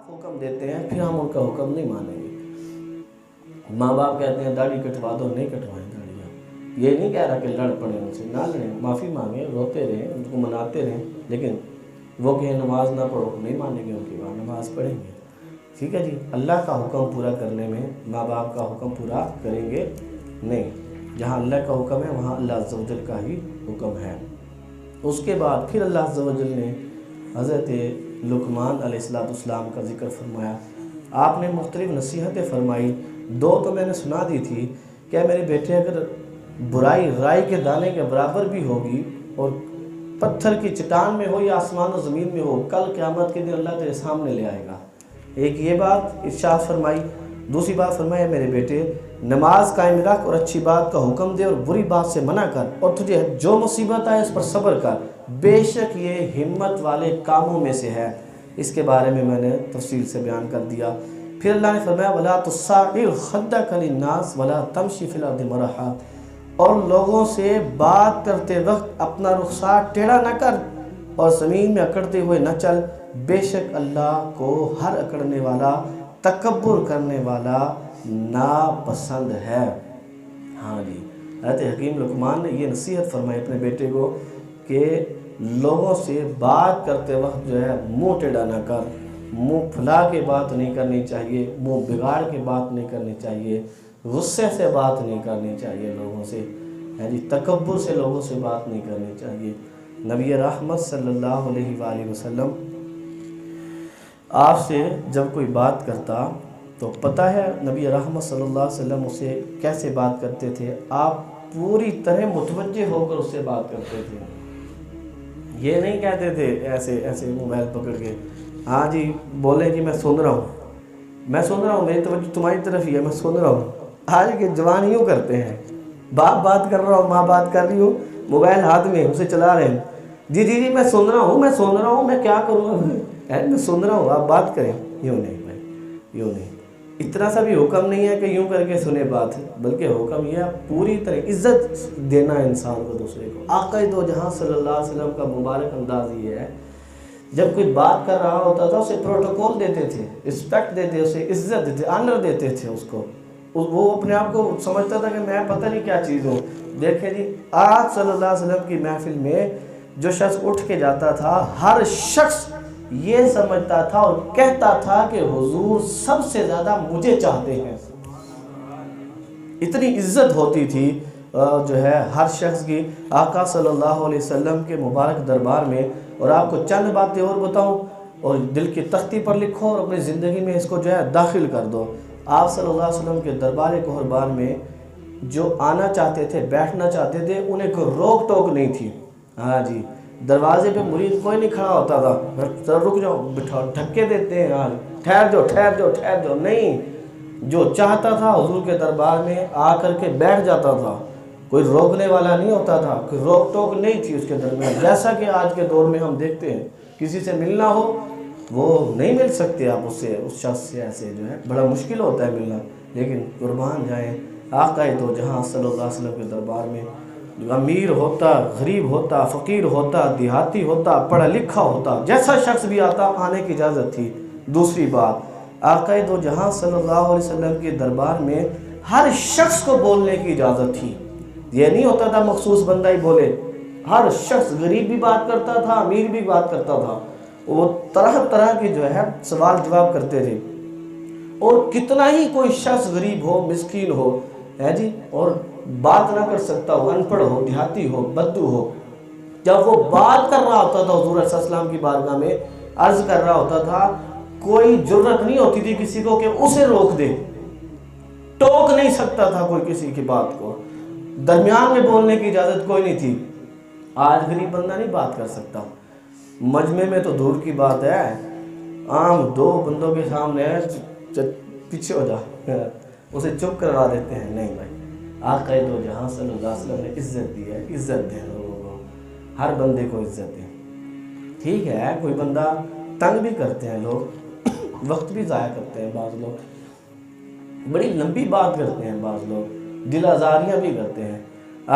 حکم دیتے ہیں پھر ہم ان کا حکم نہیں مانیں گے۔ ماں باپ کہتے ہیں داڑھی کٹوا دو، نہیں کٹوائیں داڑیاں۔ یہ نہیں کہہ رہا کہ لڑ پڑیں ان سے، نہ لڑیں، معافی مانگیں، روتے رہیں، ان کو مناتے رہیں، لیکن وہ کہیں نماز نہ پڑھو، نہیں مانیں گے ان کی بات، نماز پڑھیں گے۔ ٹھیک ہے جی، اللہ کا حکم پورا کرنے میں ماں باپ کا حکم پورا کریں گے نہیں۔ جہاں اللہ کا حکم ہے وہاں اللہ عز و جل کا ہی حکم ہے۔ اس کے بعد پھر اللہ عز و جل نے حضرت لقمان علیہ السلام کا ذکر فرمایا۔ آپ نے مختلف نصیحتیں فرمائی، دو تو میں نے سنا دی تھی کہ میرے بیٹے اگر برائی رائی کے دانے کے برابر بھی ہوگی اور پتھر کی چٹان میں ہو یا آسمان و زمین میں ہو، کل قیامت کے دن اللہ تیرے سامنے لے آئے گا۔ ایک یہ بات ارشاد فرمائی۔ دوسری بات فرمایا میرے بیٹے نماز قائم رکھ اور اچھی بات کا حکم دے اور بری بات سے منع کر، اور تجھے جو مصیبت آئے اس پر صبر کر، بے شک یہ ہمت والے کاموں میں سے ہے۔ اس کے بارے میں نے تفصیل سے بیان کر دیا۔ پھر اللہ نے فرمایا وَلَا تُصَعِّرْ خَدَّكَ لِلنَّاسِ وَلَا تَمْشِ فِي الْأَرْضِ مَرَحًا، اور لوگوں سے بات کرتے وقت اپنا رخسار ٹیڑھا نہ کر اور زمین میں اکڑتے ہوئے نہ چل، بے شک اللہ کو ہر اکڑنے والا، تکبر کرنے والا ناپسند ہے۔ ہاں جی، حضرت حکیم لقمان نے یہ نصیحت فرمائی اپنے بیٹے کو کہ لوگوں سے بات کرتے وقت جو ہے منہ ٹیڑھا نہ کر، منہ پھلا کے بات نہیں کرنی چاہیے، منہ بگاڑ کے بات نہیں کرنی چاہیے، غصے سے بات نہیں کرنی چاہیے لوگوں سے، جی تکبر سے لوگوں سے بات نہیں کرنی چاہیے۔ نبی رحمت صلی اللہ علیہ وآلہ وسلم آپ سے جب کوئی بات کرتا تو پتہ ہے نبی رحمت صلی اللہ علیہ وسلم اسے کیسے بات کرتے تھے؟ آپ پوری طرح متوجہ ہو کر اس سے بات کرتے تھے۔ یہ نہیں کہتے تھے ایسے موبائل پکڑ کے ہاں جی بولیں جی میں سن رہا ہوں، میری توجہ تمہاری طرف ہی ہے، میں سن رہا ہوں۔ آج کے جوان یوں کرتے ہیں، باپ بات کر رہا ہو، ماں بات کر رہی ہو، موبائل ہاتھ میں اسے چلا رہے ہیں، جی میں سن رہا ہوں، میں کیا کروں، میں سن رہا ہوں، آپ بات کریں۔ یوں نہیں بھائی، یوں نہیں، اتنا سا بھی حکم نہیں ہے کہ یوں کر کے سنے بات، بلکہ حکم یہ ہے پوری طرح عزت دینا ہے انسان کو دوسرے کو۔ آقا دو جہاں صلی اللہ علیہ وسلم کا مبارک انداز یہ ہے، جب کوئی بات کر رہا ہوتا تھا اسے پروٹوکول دیتے تھے، رسپیکٹ دیتے، اسے عزت دیتے، آنر دیتے تھے اس کو۔ وہ اپنے آپ کو سمجھتا تھا کہ میں پتہ نہیں کیا چیز ہوں۔ دیکھیں جی آج صلی اللہ علیہ وسلم کی محفل میں جو شخص اٹھ کے جاتا تھا، ہر شخص یہ سمجھتا تھا اور کہتا تھا کہ حضور سب سے زیادہ مجھے چاہتے ہیں۔ اتنی عزت ہوتی تھی جو ہے ہر شخص کی آقا صلی اللہ علیہ وسلم کے مبارک دربار میں۔ اور آپ کو چند باتیں اور بتاؤں اور دل کی تختی پر لکھو اور اپنی زندگی میں اس کو جو ہے داخل کر دو۔ آپ صلی اللہ علیہ وسلم کے دربار کہربار میں جو آنا چاہتے تھے، بیٹھنا چاہتے تھے، انہیں کوئی روک ٹوک نہیں تھی۔ ہاں جی، دروازے پہ مرید کوئی نہیں کھڑا ہوتا تھا، رک جاؤ، بٹھاؤ، دھکے دیتے ہیں، ہاں ٹھہر جاؤ، نہیں، جو چاہتا تھا حضور کے دربار میں آ کر کے بیٹھ جاتا تھا، کوئی روکنے والا نہیں ہوتا تھا، کوئی روک ٹوک نہیں تھی اس کے درمیان۔ جیسا کہ آج کے دور میں ہم دیکھتے ہیں کسی سے ملنا ہو وہ نہیں مل سکتے آپ اس شخص سے، ایسے جو ہے بڑا مشکل ہوتا ہے ملنا۔ لیکن قربان جائیں آقا دو جہاں صلی اللہ علیہ وسلم کے دربار میں امیر ہوتا، غریب ہوتا، فقیر ہوتا، دیہاتی ہوتا، پڑھا لکھا ہوتا، جیسا شخص بھی آتا آنے کی اجازت تھی۔ دوسری بات آقا دو جہاں صلی اللہ علیہ وسلم کے دربار میں ہر شخص کو بولنے کی اجازت تھی۔ یہ نہیں ہوتا تھا مخصوص بندہ ہی بولے، ہر شخص، غریب بھی بات کرتا تھا، امیر بھی بات کرتا تھا، وہ طرح طرح کے جو ہے سوال جواب کرتے تھے۔ اور کتنا ہی کوئی شخص غریب ہو، مسکین ہو، ہے جی، اور بات نہ کر سکتا ہو، ان پڑھ ہو، دیہاتی ہو، بدو ہو، جب وہ بات کر رہا ہوتا تھا حضور علیہ السلام کی بارگاہ میں، عرض کر رہا ہوتا تھا، کوئی جرت نہیں ہوتی تھی کسی کو کہ اسے روک دے، ٹوک نہیں سکتا تھا کوئی کسی کی بات کو، درمیان میں بولنے کی اجازت کوئی نہیں تھی۔ آج غریب بندہ نہیں بات کر سکتا، مجمع میں تو دور کی بات ہے، عام دو بندوں کے سامنے پیچھے ہو جا، اسے چپ کروا دیتے ہیں۔ نہیں بھائی، آقا دو جہاں صلی اللہ علیہ وسلم نے عزت دی ہے، عزت دیں لوگوں کو، ہر بندے کو عزت دیں۔ ٹھیک ہے کوئی بندہ تنگ بھی کرتے ہیں لوگ، وقت بھی ضائع کرتے ہیں بعض لوگ، بڑی لمبی بات کرتے ہیں بعض لوگ، دل آزاریاں بھی کرتے ہیں۔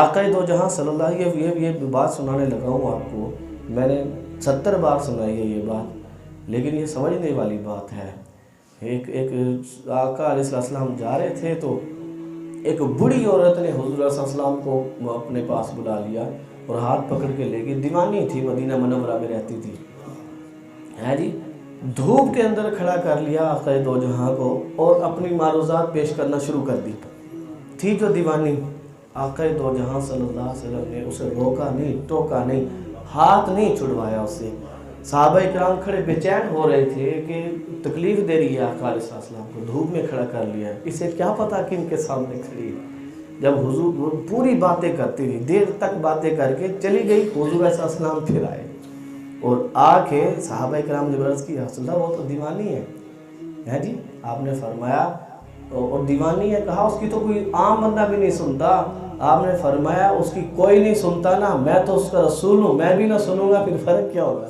آقا دو جہاں صلی اللہ علیہ وسلم یہ بات سنانے لگا ہوں آپ کو، میں نے 70 بار سنائی ہے یہ بات لیکن یہ سمجھنے والی بات ہے، ایک آقا علیہ السلام جا رہے تھے تو ایک بڑی عورت نے حضور علیہ السلام کو اپنے پاس بلا لیا اور ہاتھ پکڑ کے لے گئی. دیوانی تھی، مدینہ منورہ میں رہتی تھی. ہے جی، دھوپ کے اندر کھڑا کر لیا آقا دو جہاں کو اور اپنی معروضات پیش کرنا شروع کر دی. تھی جو دیوانی. آقا دو جہاں صلی اللہ علیہ وسلم نے اسے روکا نہیں، ٹوکا نہیں، ہاتھ نہیں چھڑوایا اس سے. صحابہ کرام کھڑے بے چین ہو رہے تھے کہ تکلیف دے رہی ہے آقا علیہ السلام کو، دھوپ میں کھڑا کر لیا ہے، اسے کیا پتا کہ ان کے سامنے کھڑی ہے. جب حضور پوری باتیں کرتی رہی، دیر تک باتیں کر کے چلی گئی. حضور علیہ السلام پھر آئے اور آ کے صحابہ کرام نے عرض کی، رسول اللہ وہ تو دیوانی ہے جی. آپ نے فرمایا اور دیوانی ہے کہا، اس کی تو کوئی عام بندہ بھی نہیں سنتا. آپ نے فرمایا اس کی کوئی نہیں سنتا نا، میں تو اس کا رسول ہوں، میں بھی نہ سنوں گا، پھر فرق کیا ہوگا.